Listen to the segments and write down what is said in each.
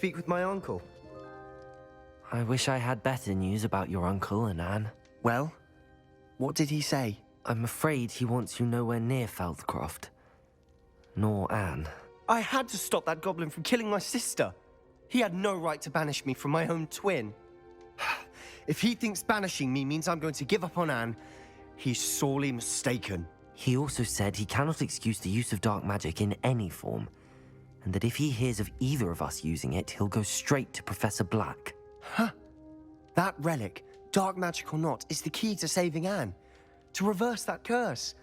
speak with my uncle? I wish I had better news about your uncle and Anne. Well, what did he say? I'm afraid he wants you nowhere near Feldcroft. Nor Anne. I had to stop that goblin from killing my sister. He had no right to banish me from my own twin. If he thinks banishing me means I'm going to give up on Anne, he's sorely mistaken. He also said he cannot excuse the use of dark magic in any form, and that if he hears of either of us using it, he'll go straight to Professor Black. Huh. That relic, dark magic or not, is the key to saving Anne. To reverse that curse.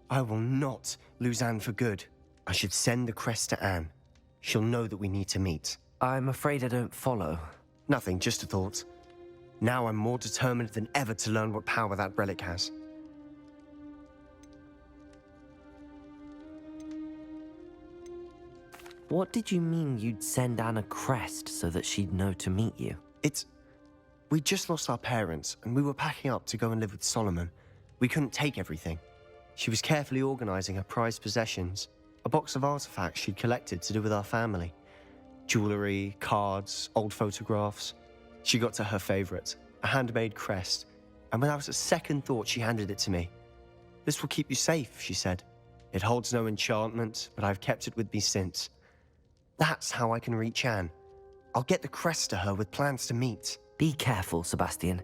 I will not lose Anne for good. I should send the crest to Anne. She'll know that we need to meet. I'm afraid I don't follow. Nothing, just a thought. Now I'm more determined than ever to learn what power that relic has. What did you mean you'd send Anne a crest so that she'd know to meet you? We just lost our parents, and we were packing up to go and live with Solomon. We couldn't take everything. She was carefully organizing her prized possessions, a box of artifacts she'd collected to do with our family. Jewelry, cards, old photographs. She got to her favorite, a handmade crest, and without a second thought, she handed it to me. "This will keep you safe," she said. "It holds no enchantment, but I've kept it with me since. That's how I can reach Anne. I'll get the crest to her with plans to meet." Be careful, Sebastian.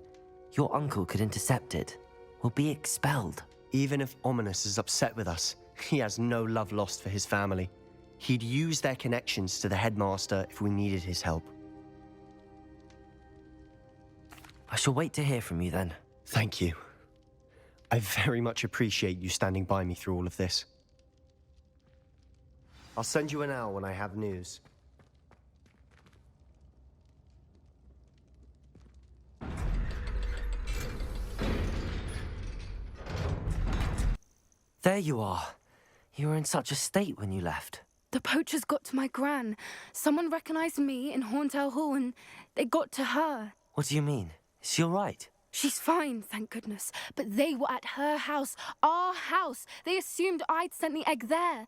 Your uncle could intercept it. We'll be expelled. Even if Ominous is upset with us, he has no love lost for his family. He'd use their connections to the headmaster if we needed his help. I shall wait to hear from you then. Thank you. I very much appreciate you standing by me through all of this. I'll send you an owl when I have news. There you are. You were in such a state when you left. The poachers got to my gran. Someone recognized me in Horntail Hall and they got to her. What do you mean? Is she all right? She's fine, thank goodness. But they were at her house, our house. They assumed I'd sent the egg there.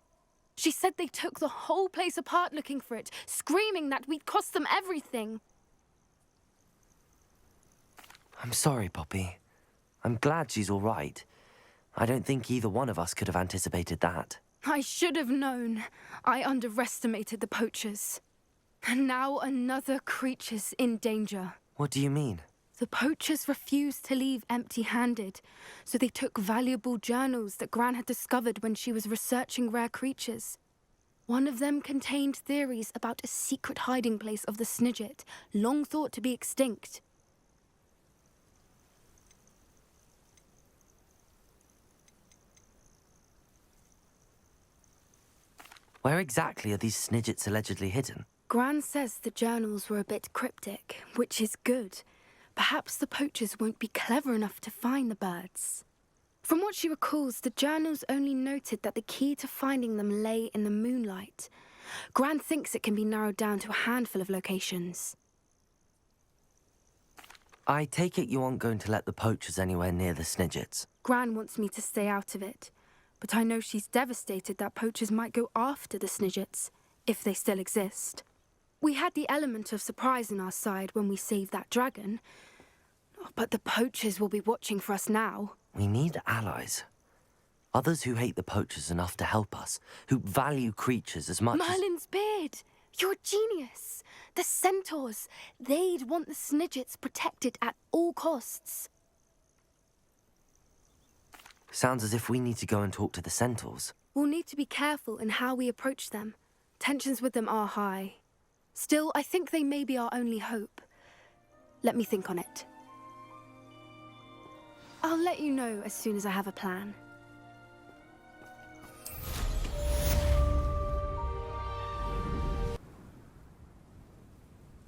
She said they took the whole place apart looking for it, screaming that we'd cost them everything. I'm sorry, Poppy. I'm glad she's all right. I don't think either one of us could have anticipated that. I should have known. I underestimated the poachers. And now another creature's in danger. What do you mean? The poachers refused to leave empty-handed, so they took valuable journals that Gran had discovered when she was researching rare creatures. One of them contained theories about a secret hiding place of the Snidget, long thought to be extinct. Where exactly are these Snidgets allegedly hidden? Gran says the journals were a bit cryptic, which is good. Perhaps the poachers won't be clever enough to find the birds. From what she recalls, the journals only noted that the key to finding them lay in the moonlight. Gran thinks it can be narrowed down to a handful of locations. I take it you aren't going to let the poachers anywhere near the Snidgets. Gran wants me to stay out of it, but I know she's devastated that poachers might go after the Snidgets, if they still exist. We had the element of surprise on our side when we saved that dragon, but the poachers will be watching for us now. We need allies. Others who hate the poachers enough to help us, who value creatures as much Merlin's beard! You're a genius! The centaurs! They'd want the Snidgets protected at all costs. Sounds as if we need to go and talk to the centaurs. We'll need to be careful in how we approach them. Tensions with them are high. Still, I think they may be our only hope. Let me think on it. I'll let you know as soon as I have a plan.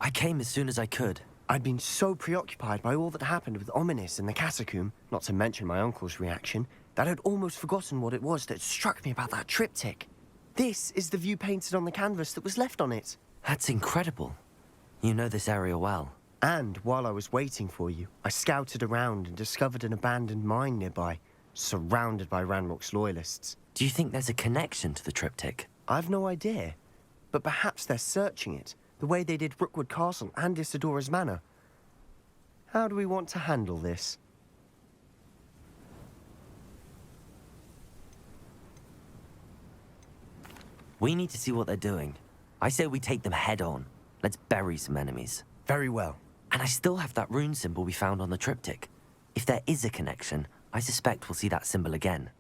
I came as soon as I could. I'd been so preoccupied by all that happened with Ominous in the catacomb, not to mention my uncle's reaction, that I'd almost forgotten what it was that struck me about that triptych. This is the view painted on the canvas that was left on it. That's incredible. You know this area well. And while I was waiting for you, I scouted around and discovered an abandoned mine nearby, surrounded by Ranrock's loyalists. Do you think there's a connection to the triptych? I've no idea, but perhaps they're searching it, The way they did Rookwood Castle and Isidora's Manor. How do we want to handle this? We need to see what they're doing. I say we take them head on. Let's bury some enemies. Very well. And I still have that rune symbol we found on the triptych. If there is a connection, I suspect we'll see that symbol again.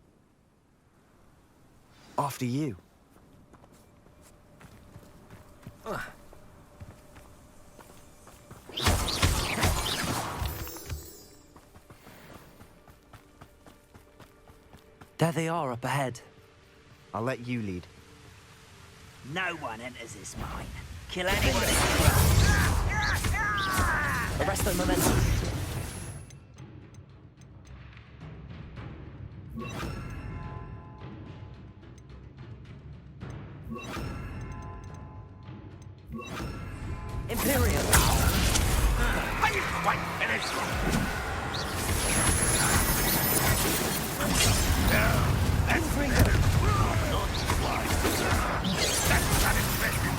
After you. There they are up ahead. I'll let you lead. No one enters this mine. Kill anyone. Arrest the momentum. Imperium. Are you quite finished?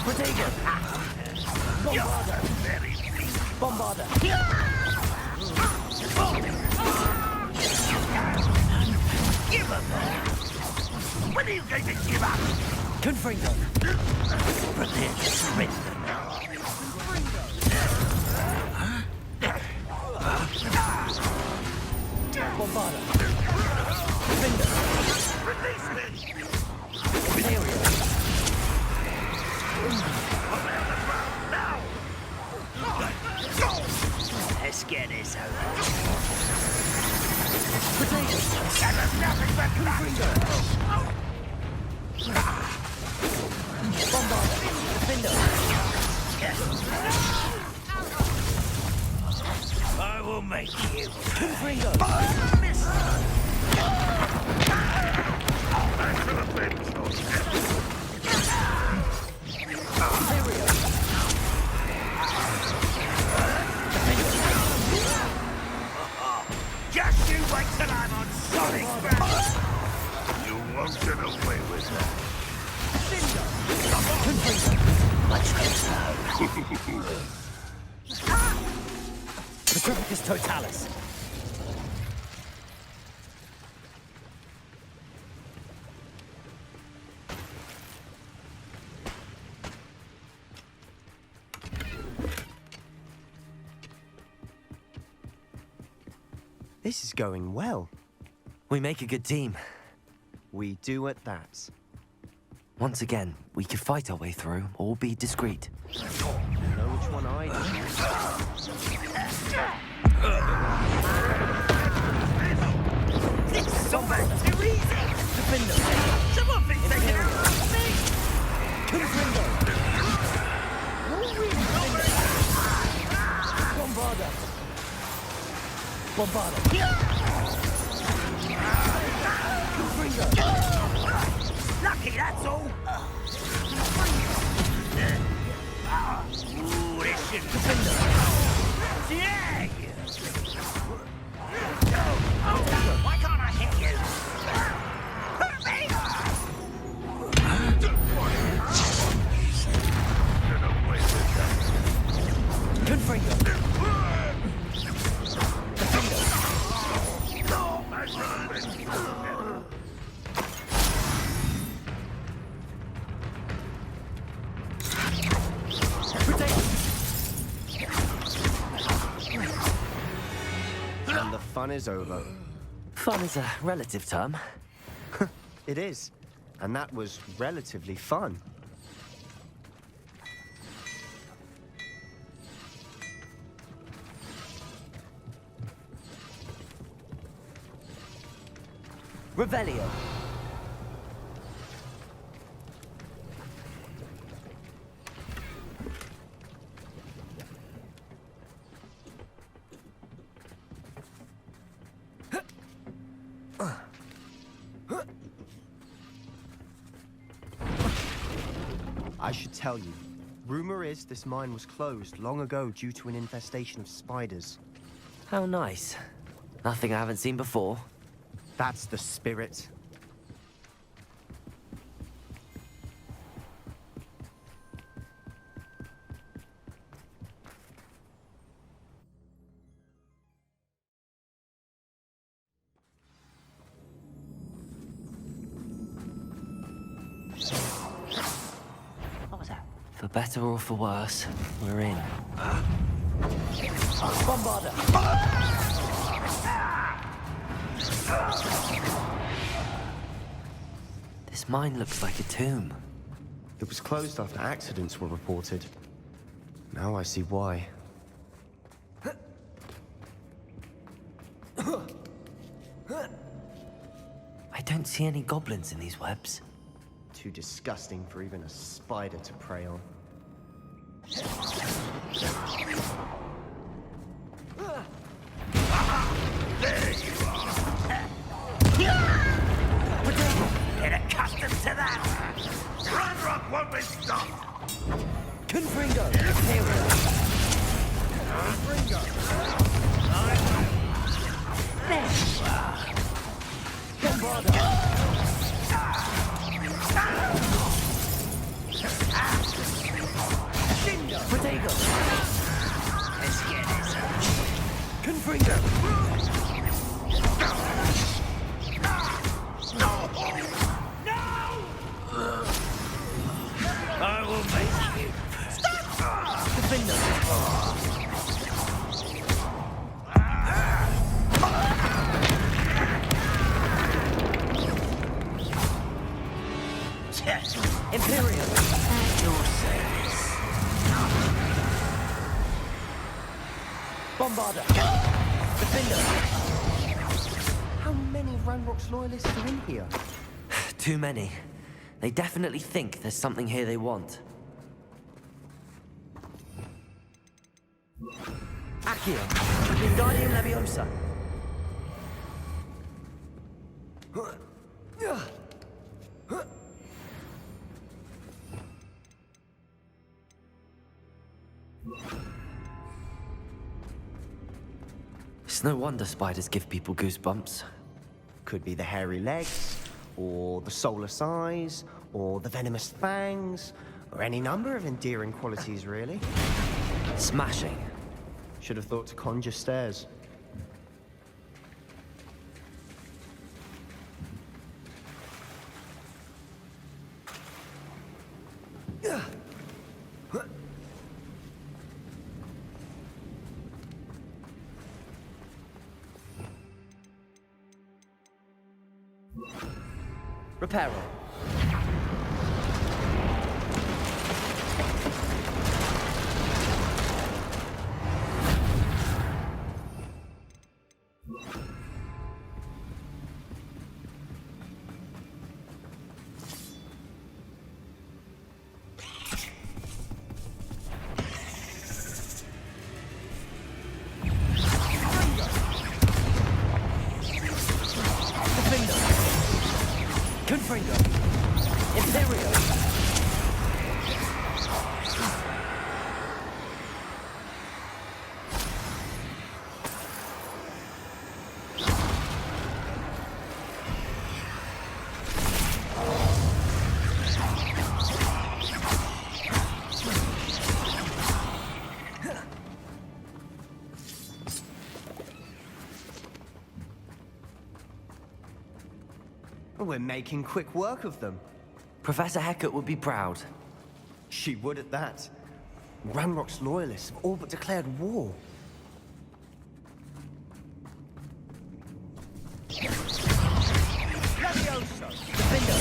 Protego. Bombarder. Bombarder. Give up! When are you going to give up? Confringo. Prepare to surrender now. Bombarder. Confringo. Release me! Imperium. Now! Let's get this over. Protego. That was nothing but Confringo. Bombarder. Defender. I will make you. Confringo. Miss! Just you wait till I'm on solid ground! You won't get away with that. Let's go slow. Petrificus Totalis. This is going well. We make a good team. We do at that. Once again, we could fight our way through or be discreet. You know which one I do. This is so much too easy! Defender. Someone be taking out my feet! Confringo. Bombarder. Bombarder. Confringo. Lucky, that's all! Ooh, this should be... Yeah! Why can't I hit you? Hurt me! Confringo. And the fun is over. Fun is a relative term. It is. And that was relatively fun. Revelio. I should tell you. Rumor is this mine was closed long ago due to an infestation of spiders. How nice. Nothing I haven't seen before. That's the spirit. For better or for worse, we're in. Bombarder! This mine looks like a tomb. It was closed after accidents were reported. Now I see why. I don't see any goblins in these webs. Too disgusting for even a spider to prey on. There you are. Get accustomed to that. Grandrock won't be stopped. Confringo! Confringo. Bombarder! Protego! Let's get this. Confringo! No! I will make you. Defender! Imperium! At your service. Bombarder! Defender! How many Ranrock's loyalists are in here? Too many. They definitely think there's something here they want. Accio! Wingardium Leviosa! It's no wonder spiders give people goosebumps. Could be the hairy legs, or the soulless eyes, or the venomous fangs, or any number of endearing qualities, really. Smashing. Should have thought to conjure stairs. Reparo. Confringo! Imperio! We're making quick work of them. Professor Hecat would be proud. She would at that. Ranrock's loyalists have all but declared war. Leviosa! Defender!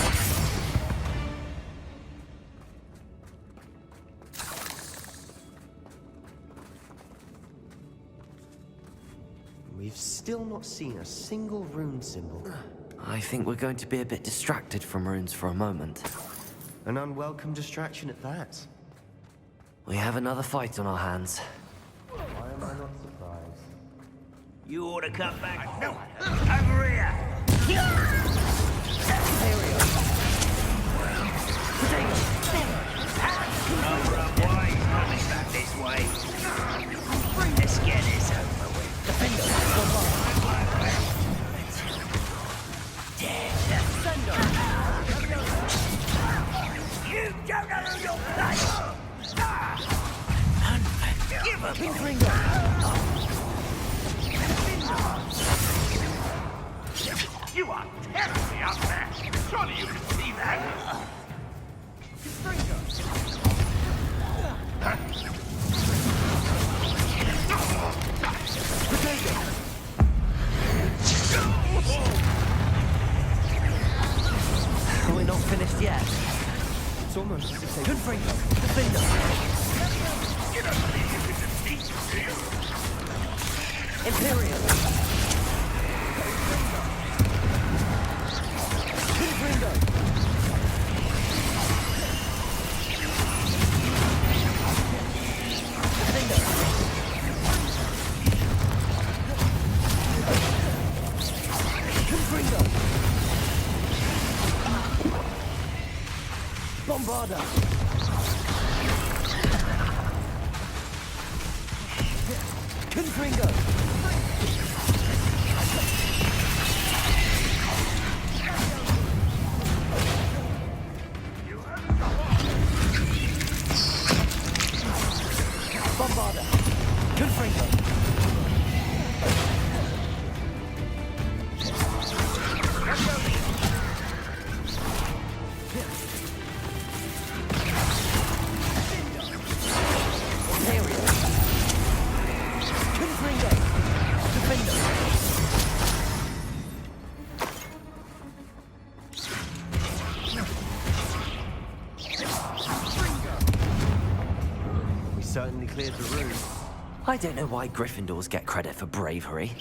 We've still not seen a single rune symbol. I think we're going to be a bit distracted from runes for a moment. An unwelcome distraction at that. We have another fight on our hands. Why am I not surprised? You ought to come back. No, over here. Imperio! Why he's coming back this way? Let's get this over with. Defender! You don't know who you're playing. Unforgivable. Confringo! You are terribly up there. Surely you can It's almost as if they... Confringo. Defender. You don't believe you can defeat me, do you? Imperial. Confringo. Defender. Confringo. Bombarda. Confringo. Bombarda. Confringo. Imperial. Confringo. Defender. We certainly cleared the room. I don't know why Gryffindors get credit for bravery.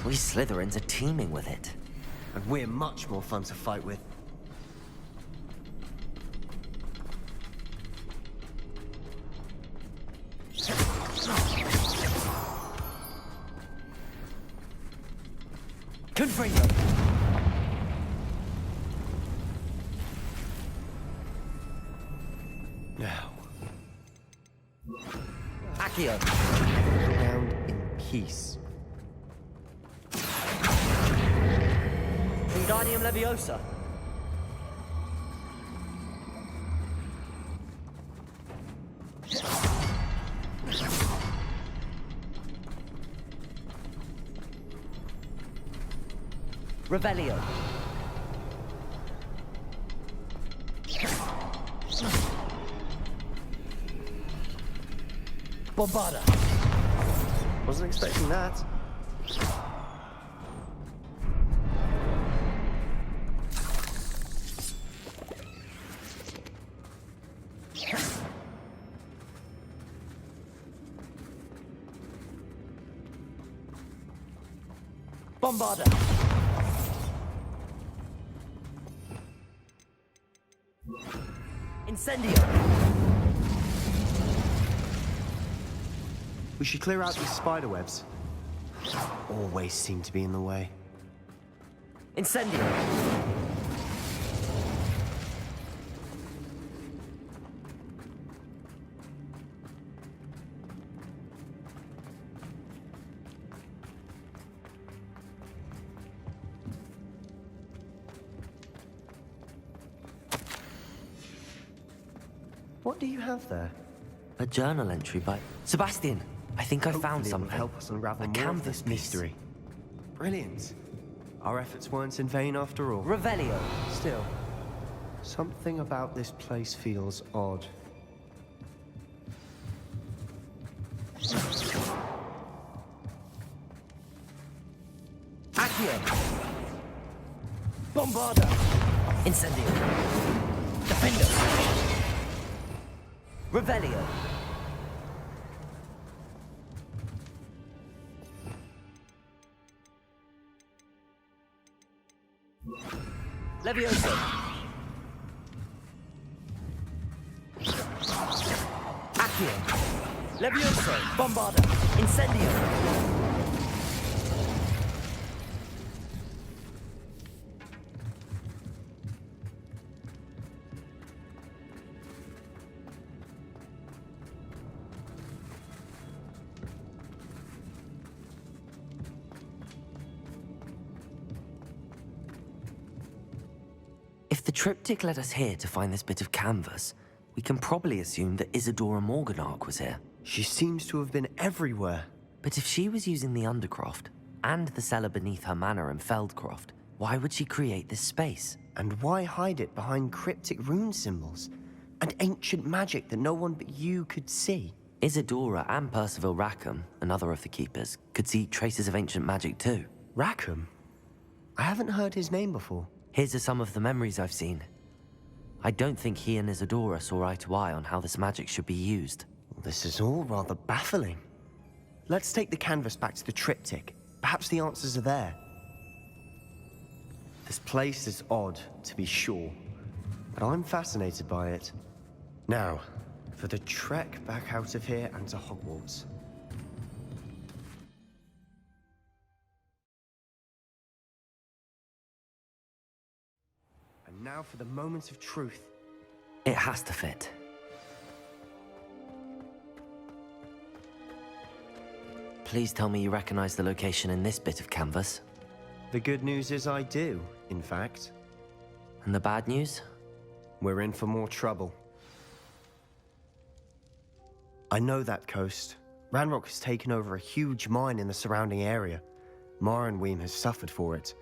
We Slytherins are teeming with it. And we're much more fun to fight with. Confringo. Now, Accio. around in peace. Wingardium Leviosa. Revelio. Bombarda. Wasn't expecting that. Bombarda. Incendio. We should clear out these spider webs. Always seem to be in the way. Incendio. What do you have there? A journal entry by Sebastian. I think I found Hopefully it will something. help us unravel A more of canvas this piece. mystery. Brilliant. Our efforts weren't in vain after all. Revelio. Still, something about this place feels odd. Accio. Bombarda. Incendio. Defender. Revelio. Levioso. Accio. Levioso. Bombarda. Incendio. If the triptych led us here to find this bit of canvas, we can probably assume that Isadora Morganach was here. She seems to have been everywhere. But if she was using the Undercroft and the cellar beneath her manor in Feldcroft, why would she create this space? And why hide it behind cryptic rune symbols? And ancient magic that no one but you could see? Isadora and Percival Rackham, another of the Keepers, could see traces of ancient magic too. Rackham? I haven't heard his name before. Here's some of the memories I've seen. I don't think he and Isadora saw eye to eye on how this magic should be used. This is all rather baffling. Let's take the canvas back to the triptych. Perhaps the answers are there. This place is odd, to be sure, but I'm fascinated by it. Now, for the trek back out of here and to Hogwarts. And now for the moment of truth. It has to fit. Please tell me you recognize the location in this bit of canvas. The good news is I do, in fact. And the bad news? We're in for more trouble. I know that coast. Ranrock has taken over a huge mine in the surrounding area. Mornweem has suffered for it.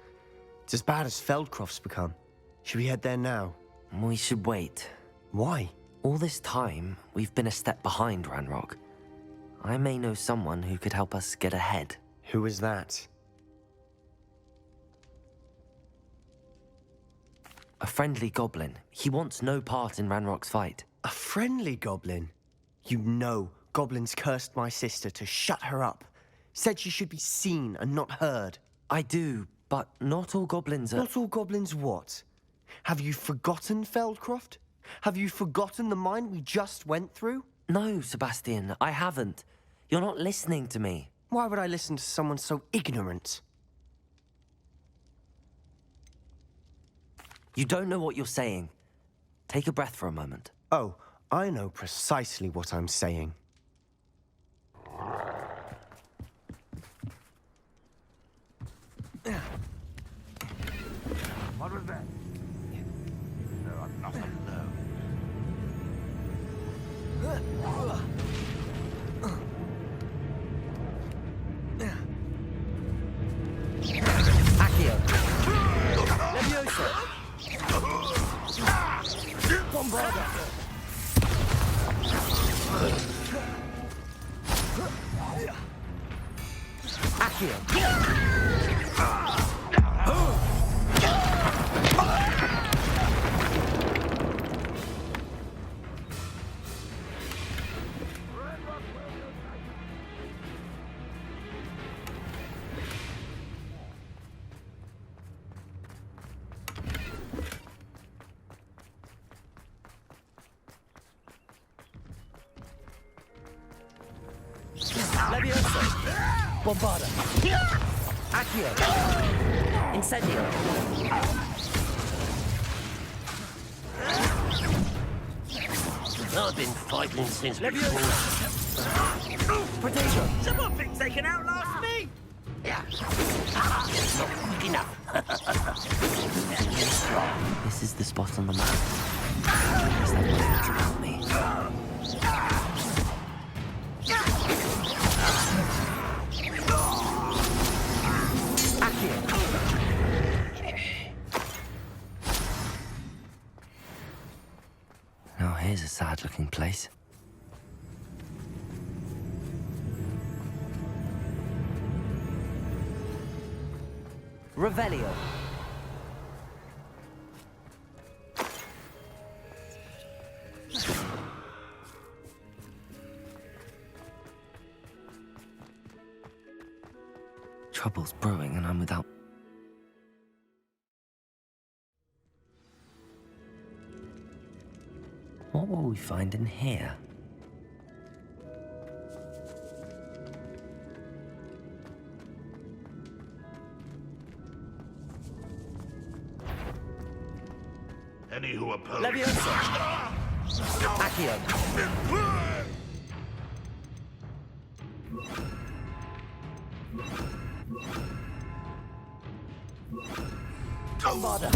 It's as bad as Feldcroft's become. Should we head there now? We should wait. Why? All this time, we've been a step behind Ranrock. I may know someone who could help us get ahead. Who is that? A friendly goblin. He wants no part in Ranrock's fight. A friendly goblin? You know, goblins cursed my sister to shut her up. Said she should be seen and not heard. I do, but not all goblins are... Not all goblins what? Have you forgotten Feldcroft? Have you forgotten the mine we just went through? No, Sebastian, I haven't. You're not listening to me. Why would I listen to someone so ignorant? You don't know what you're saying. Take a breath for a moment. Oh, I know precisely what I'm saying. What was that? There are nothing there. Accio. Levioso. Bombarda. Accio. Levioso. Bombarda. Accio. Incendio. I've been fighting since Levioso. before. Protego. Someone thinks they can outlast me? Yeah. Not quick enough. This is the spot on the map. Is that what it's about me? Now here's a sad-looking place. Revelio. Trouble's brewing and I'm without... What will we find in here? Any who oppose... Levioso. Accio. Bombarda.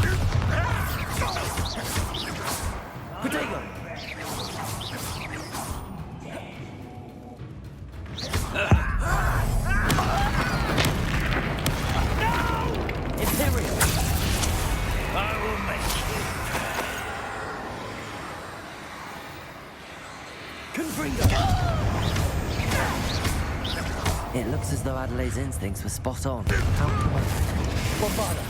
Protego. Imperial. I will make Confringo. It looks as though Adelaide's instincts were spot on. How Bombarda.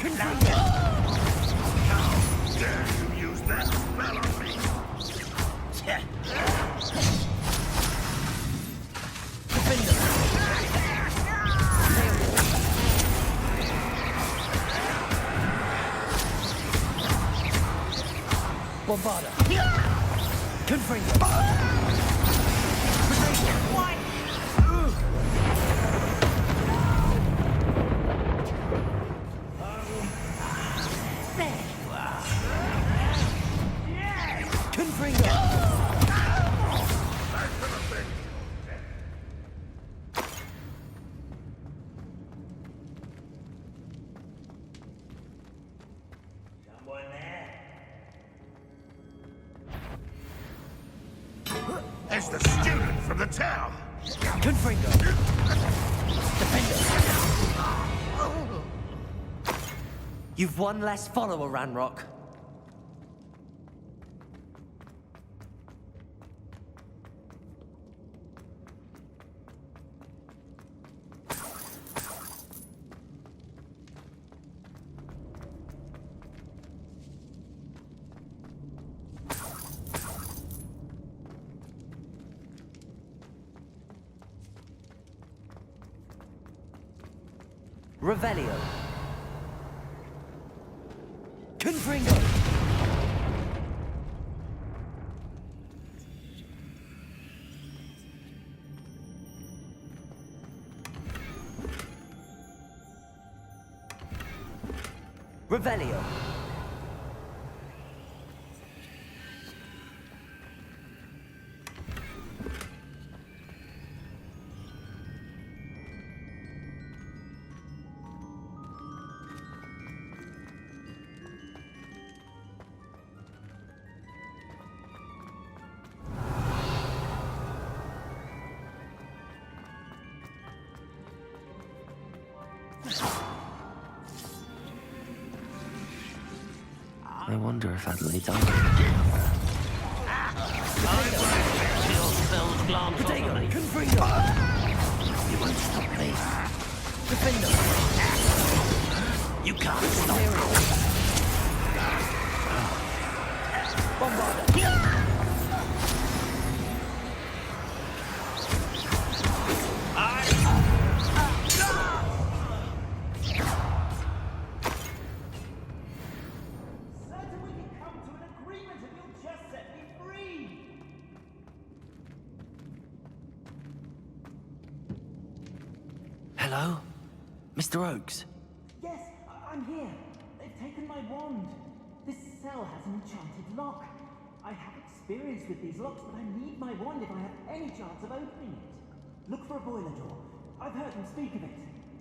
Confringo! How dare you use that spell on me? Defender! Bombarda! Confringo! Why? Confringo! It's the student from the town. Confringo! Defender! You've one less follower, Ranrock. Revelio. Confringo! Revelio. I wonder if Adelaide's on. Potato! Confringo! You won't stop me. Defender! You can't stop me. Bombarda! Certain we can come to an agreement if you'll just set me free. Hello? Mr. Oakes? Yes, I'm here. They've taken my wand. This cell has an enchanted lock. I have experience with these locks, but I need my wand if I have any chance of opening it. Look for a boiler door. I've heard them speak of it.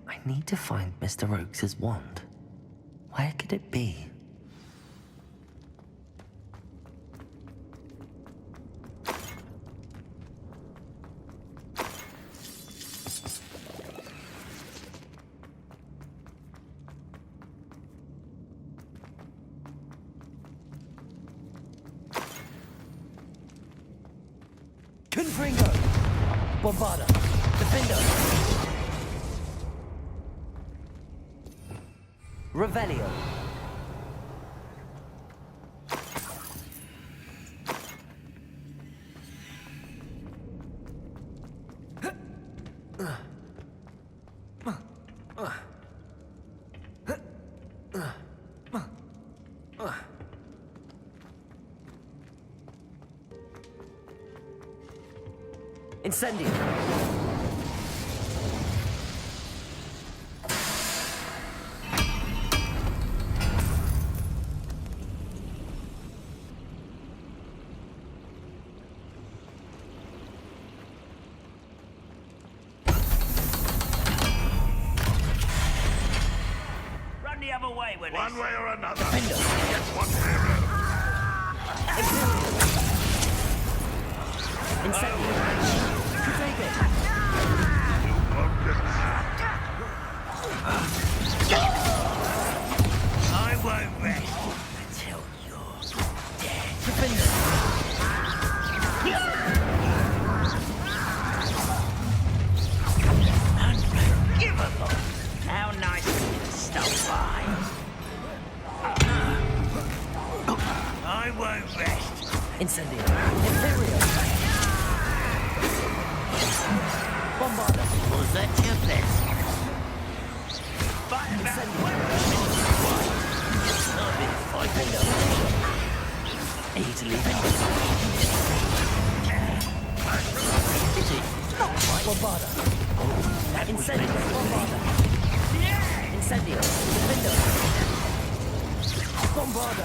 I need to find Mr. Oakes' wand. Where could it be? Confringo! Bombarda! Defender! Revelio. Incendio. Run the other way, Willis. One way or another. Defender! Get one hero. Incendio! Potato! I won't rest until you're dead. Defender! Unforgivable. How nice of you to stop by. Incendio. Imperio. Bombarda. Was that your best? Incendio. Defender. Easily. Bombarda. Incendio. Bombarda. Incendio. Defender. Bombarda.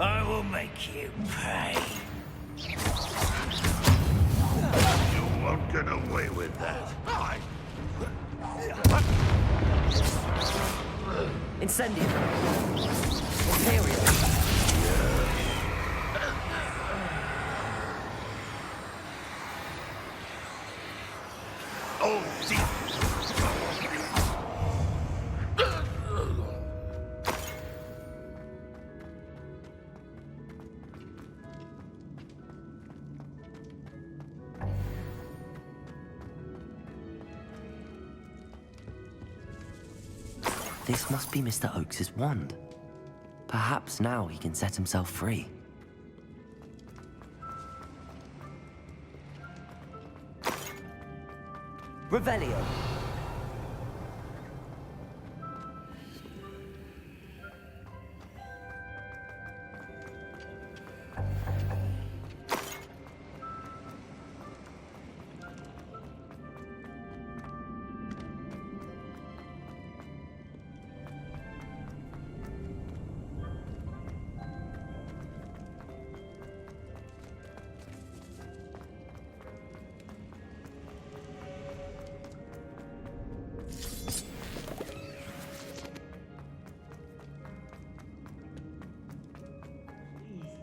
I will make you pay. You won't get away with that. Incendio. Imperial. Oh, dear. This must be Mr. Oakes's wand. Perhaps now he can set himself free. Revelio.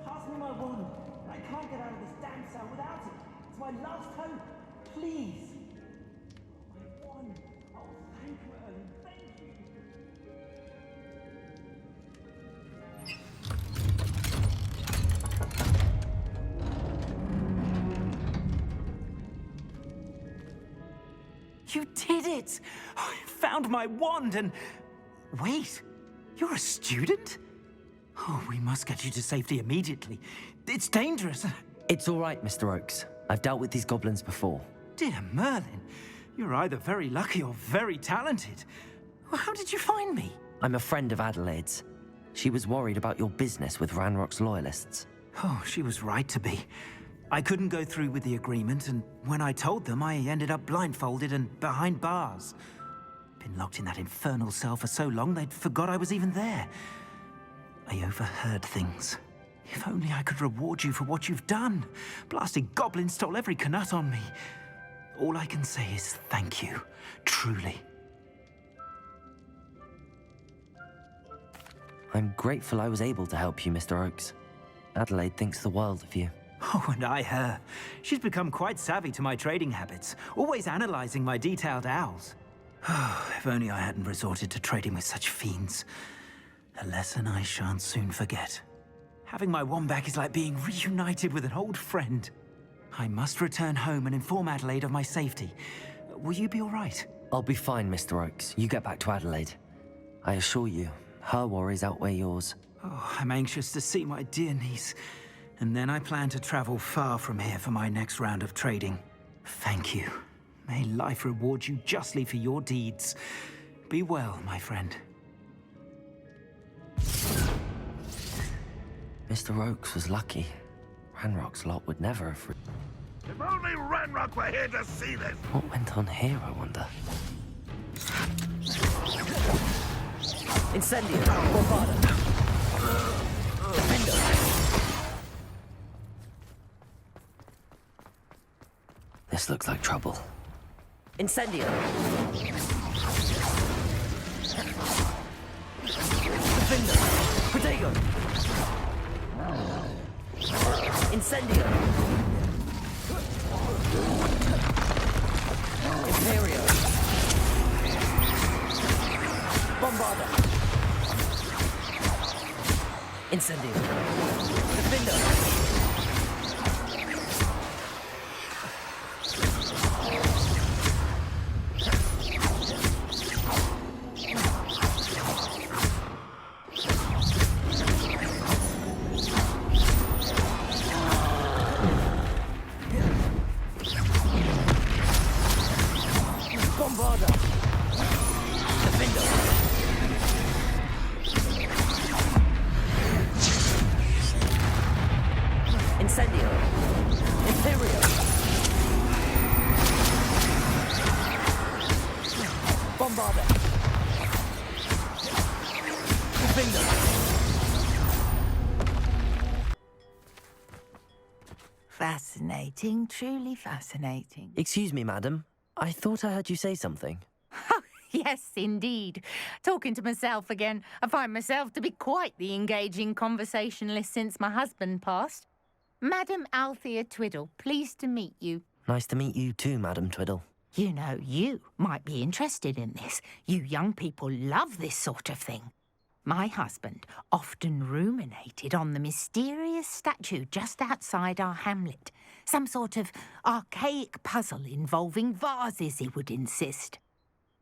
Pass me my wand. I can't get out of this damn cell without it. It's my last hope. Please. My wand. Oh, thank you, Merlin. Thank you. You did it! I found my wand and... Wait, you're a student? Oh, we must get you to safety immediately. It's dangerous. It's all right, Mr. Oakes. I've dealt with these goblins before. Dear Merlin, you're either very lucky or very talented. Well, how did you find me? I'm a friend of Adelaide's. She was worried about your business with Ranrock's loyalists. Oh, she was right to be. I couldn't go through with the agreement, and when I told them, I ended up blindfolded and behind bars. Been locked in that infernal cell for so long, they'd forgot I was even there. I overheard things. If only I could reward you for what you've done. Blasted goblins stole every Knut on me. All I can say is thank you, truly. I'm grateful I was able to help you, Mr. Oakes. Adelaide thinks the world of you. Oh, and I her. She's become quite savvy to my trading habits, always analyzing my detailed owls. Oh, if only I hadn't resorted to trading with such fiends. A lesson I shan't soon forget. Having my wand back is like being reunited with an old friend. I must return home and inform Adelaide of my safety. Will you be all right? I'll be fine, Mr. Oakes. You get back to Adelaide. I assure you, her worries outweigh yours. Oh, I'm anxious to see my dear niece. And then I plan to travel far from here for my next round of trading. Thank you. May life reward you justly for your deeds. Be well, my friend. Mr. Oakes was lucky. Ranrock's lot would never have... If only Ranrock were here to see this! What went on here, I wonder? Incendio. Bombarda. Defender. This looks like trouble. Incendio. Defender. Protego. Incendio. Imperio. Bombarda. Incendio. Defender. Incendio. Imperio. Bombarda. Defender. Fascinating, truly fascinating. Excuse me, madam. I thought I heard you say something. Yes, indeed. Talking to myself again. I find myself to be quite the engaging conversationalist since my husband passed. Madam Althea Twiddle, pleased to meet you. Nice to meet you too, Madam Twiddle. You know, you might be interested in this. You young people love this sort of thing. My husband often ruminated on the mysterious statue just outside our hamlet. Some sort of archaic puzzle involving vases, he would insist.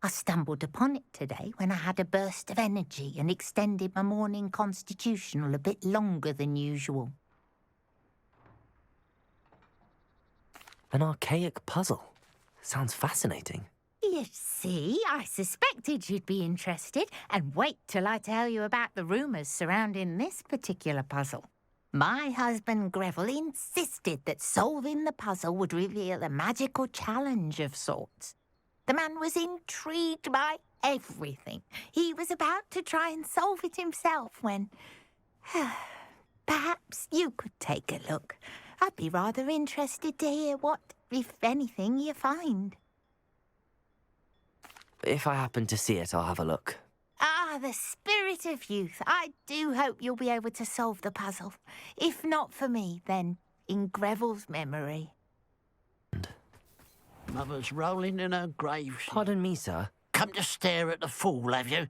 I stumbled upon it today when I had a burst of energy and extended my morning constitutional a bit longer than usual. An archaic puzzle. Sounds fascinating. You see, I suspected you'd be interested, and wait till I tell you about the rumours surrounding this particular puzzle. My husband Greville insisted that solving the puzzle would reveal a magical challenge of sorts. The man was intrigued by everything. He was about to try and solve it himself when... Perhaps you could take a look. I'd be rather interested to hear what, if anything, you find. If I happen to see it, I'll have a look. Ah, the spirit of youth. I do hope you'll be able to solve the puzzle. If not for me, then in Greville's memory. Mother's rolling in her grave. Pardon me, sir. Come to stare at the fool, have you?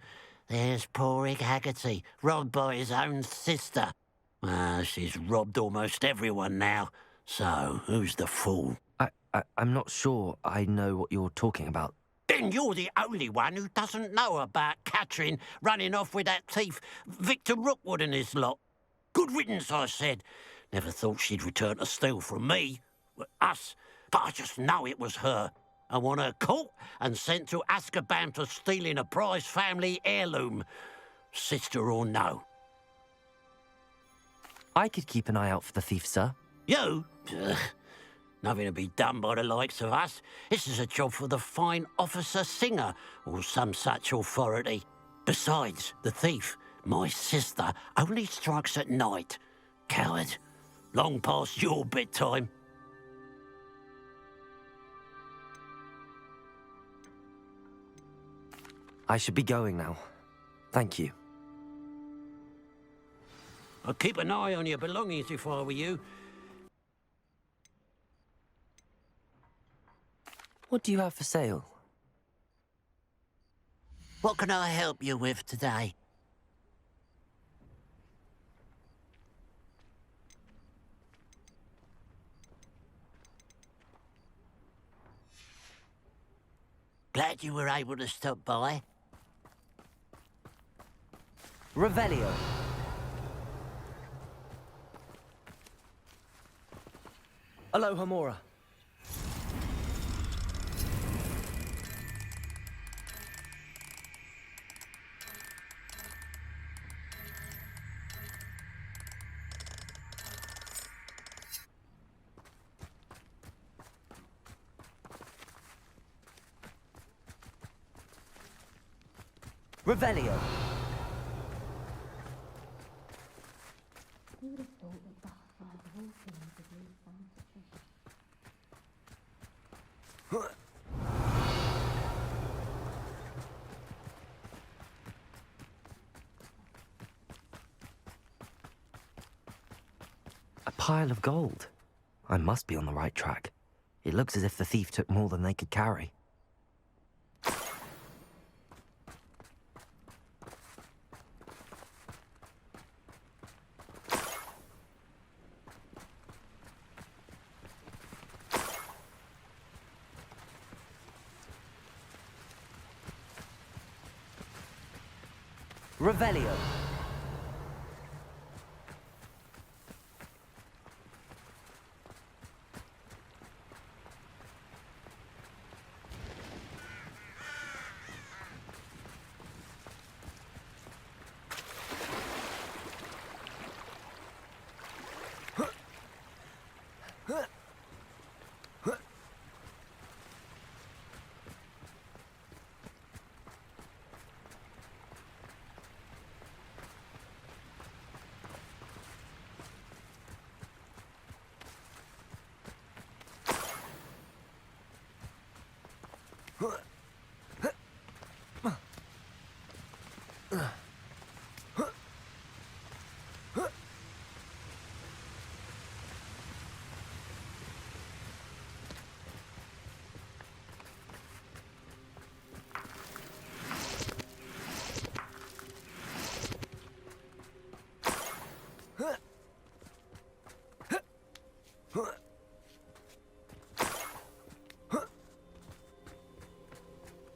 There's poor Ig Haggerty, robbed by his own sister. She's robbed almost everyone now. So, who's the fool? I'm not sure I know what you're talking about. Then you're the only one who doesn't know about Catherine running off with that thief, Victor Rookwood and his lot. Good riddance, I said. Never thought she'd return to steal from me, us, but I just know it was her. I want her caught and sent to Azkaban for stealing a prized family heirloom, sister or no. I could keep an eye out for the thief, sir. You? Ugh. Nothing to be done by the likes of us. This is a job for the fine officer Singer, or some such authority. Besides, the thief, my sister, only strikes at night. Coward. Long past your bedtime. I should be going now. Thank you. I'd keep an eye on your belongings if I were you. What do you have for sale? What can I help you with today? Glad you were able to stop by. Revelio. Aloha Mora. Revelio. A pile of gold. I must be on the right track. It looks as if the thief took more than they could carry. Revelio.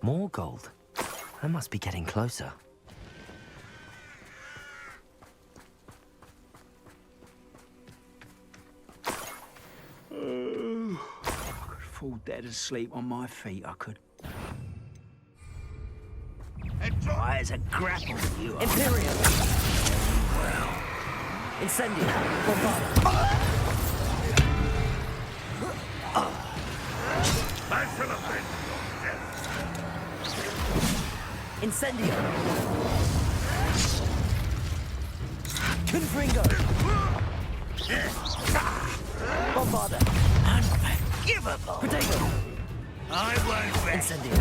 More gold. I must be getting closer. I could fall dead asleep on my feet, I could. Dry as a grapple, you are. Imperial. Incendio. Bombard. I shall avenge your death. Incendio. Confringo. Bombarda. Unforgivable. Potato. I won't rest. Incendio.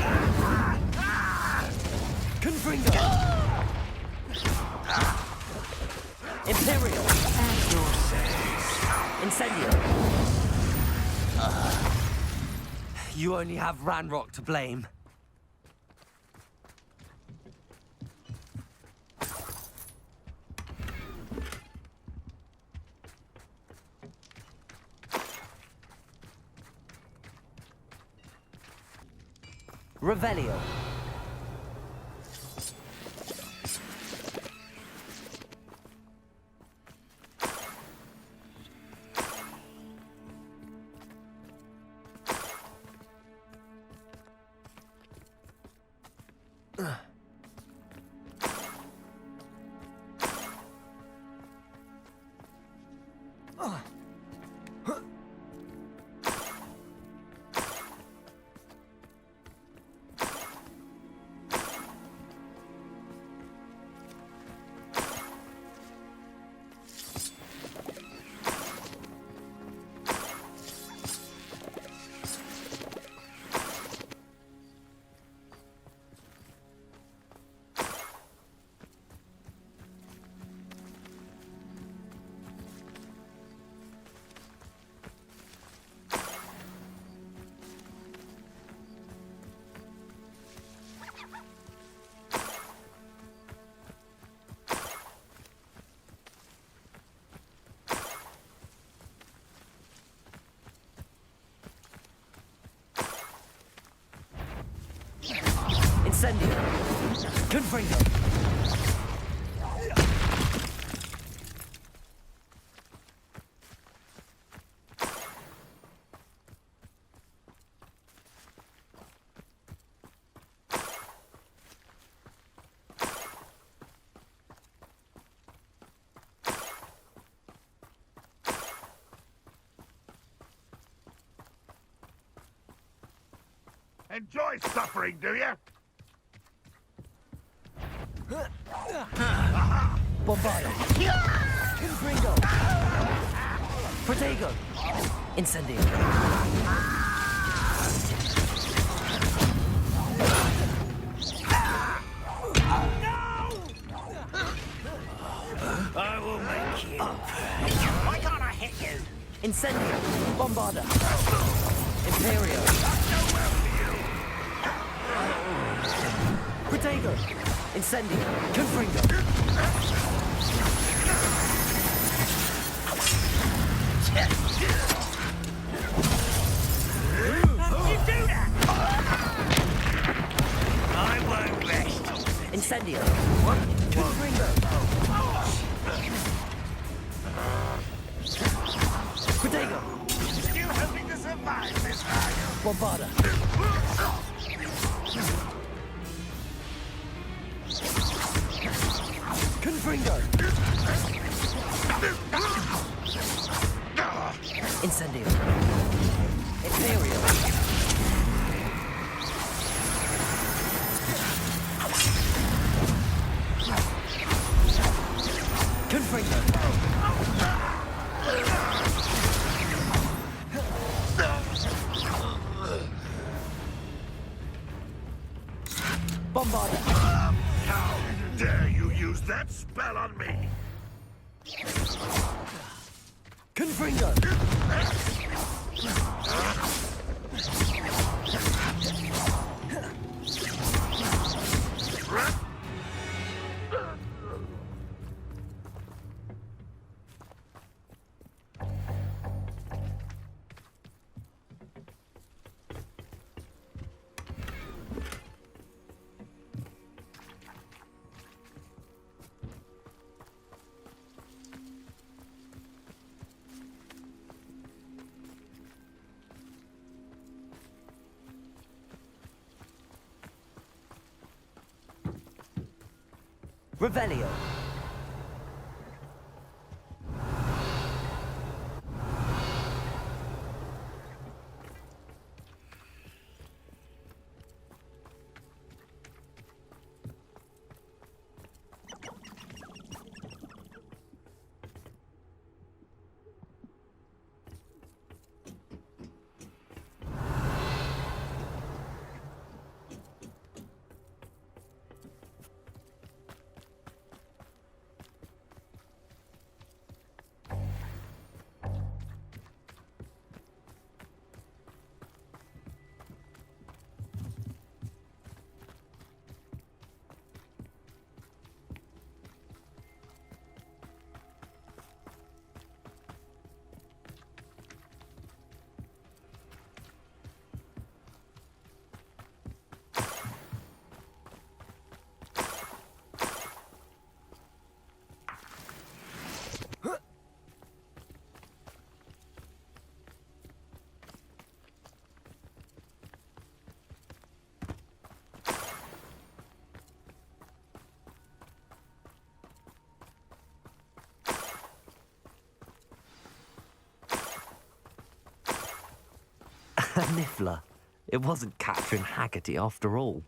Confringo. Imperial. At your service. Incendio. You only have Ranrock to blame. Revelio. Incendio. Confringo. Enjoy suffering, do you? Bombarda. Confringo. Protego. Incendio. I will make you pay. Why can't I hit you? Incendio. Bombarda. Imperio. Protego. Incendio. Confringo. How'd you do that? I won't rest. Incendio. Confringo. Protego. You hoping to survive this, are you? Bombarda. Confringo. Incendio. Imperial. Confringo. Bombarda. How dare you use that spell on me? Confringo. Revelio. A niffler. It wasn't Catherine Haggerty after all.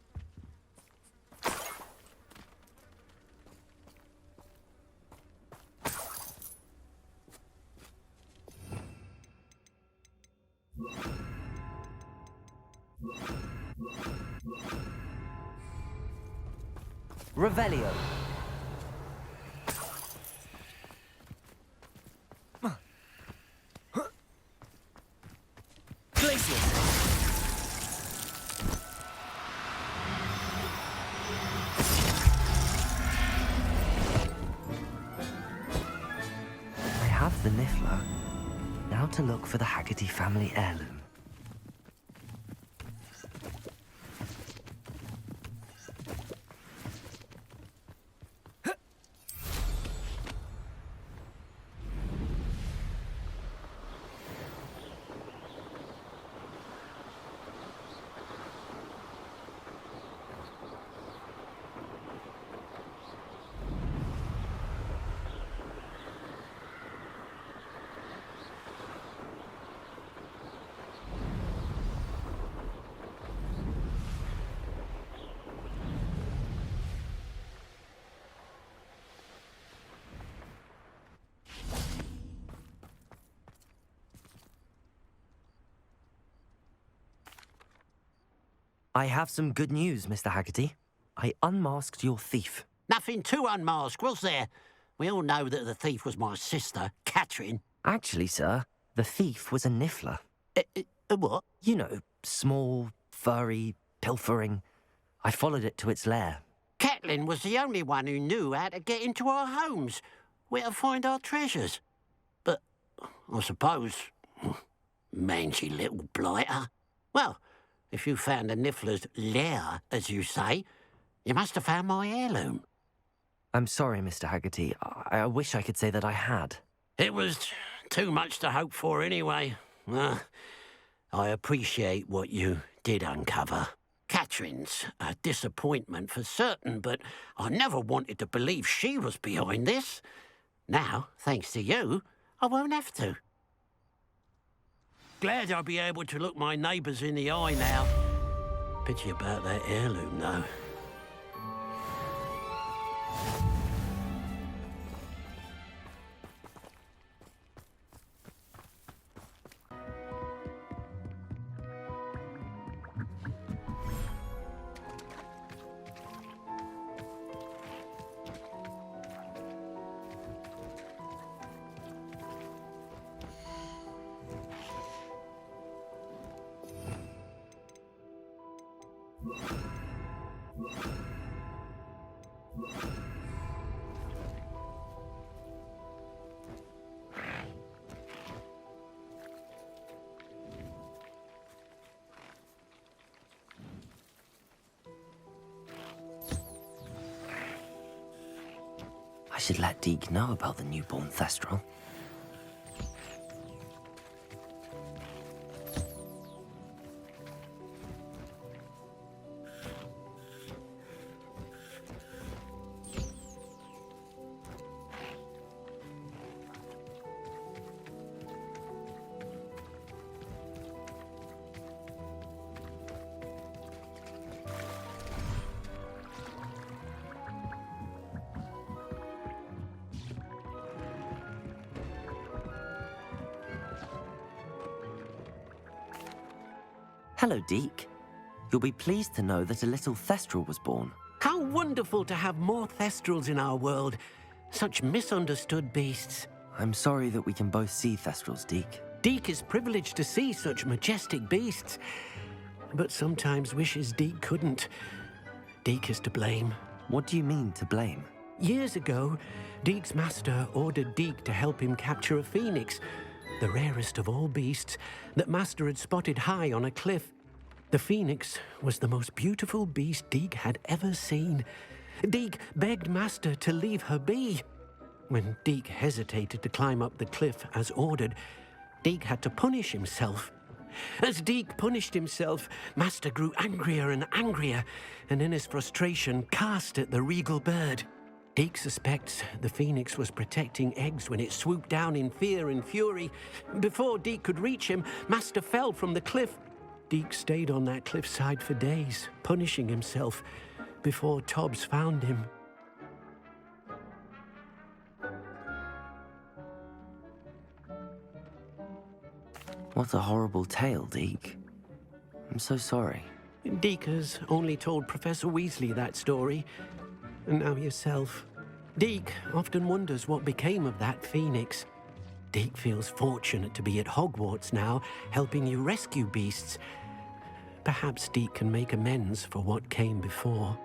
Revelio. I have the niffler. Now to look for the Haggerty family heirloom. I have some good news, Mr. Haggerty. I unmasked your thief. Nothing to unmask, was there? We all know that the thief was my sister, Catherine. Actually, sir, the thief was a niffler. What? You know, small, furry, pilfering. I followed it to its lair. Catelyn was the only one who knew how to get into our homes, where to find our treasures. But I suppose, mangy little blighter. Well, if you found the niffler's lair, as you say, you must have found my heirloom. I'm sorry, Mr. Haggerty. I wish I could say that I had. It was too much to hope for anyway. I appreciate what you did uncover. Catherine's a disappointment for certain, but I never wanted to believe she was behind this. Now, thanks to you, I won't have to. Glad I'll be able to look my neighbours in the eye now. Pity about that heirloom, though. I should let Deke know about the newborn Thestral. Hello, Deke. You'll be pleased to know that a little Thestral was born. How wonderful to have more Thestrals in our world. Such misunderstood beasts. I'm sorry that we can both see Thestrals, Deke. Deke is privileged to see such majestic beasts, but sometimes wishes Deke couldn't. Deke is to blame. What do you mean, to blame? Years ago, Deke's master ordered Deke to help him capture a phoenix, the rarest of all beasts that Master had spotted high on a cliff. The phoenix was the most beautiful beast Deke had ever seen. Deke begged Master to leave her be. When Deke hesitated to climb up the cliff as ordered, Deke had to punish himself. As Deke punished himself, Master grew angrier and angrier, and in his frustration cast at the regal bird. Deke suspects the phoenix was protecting eggs when it swooped down in fear and fury. Before Deke could reach him, Master fell from the cliff. Deke stayed on that cliffside for days, punishing himself, before Tobbs found him. What a horrible tale, Deke. I'm so sorry. Deke has only told Professor Weasley that story, and now yourself. Deke often wonders what became of that phoenix. Deke feels fortunate to be at Hogwarts now, helping you rescue beasts. Perhaps Deke can make amends for what came before.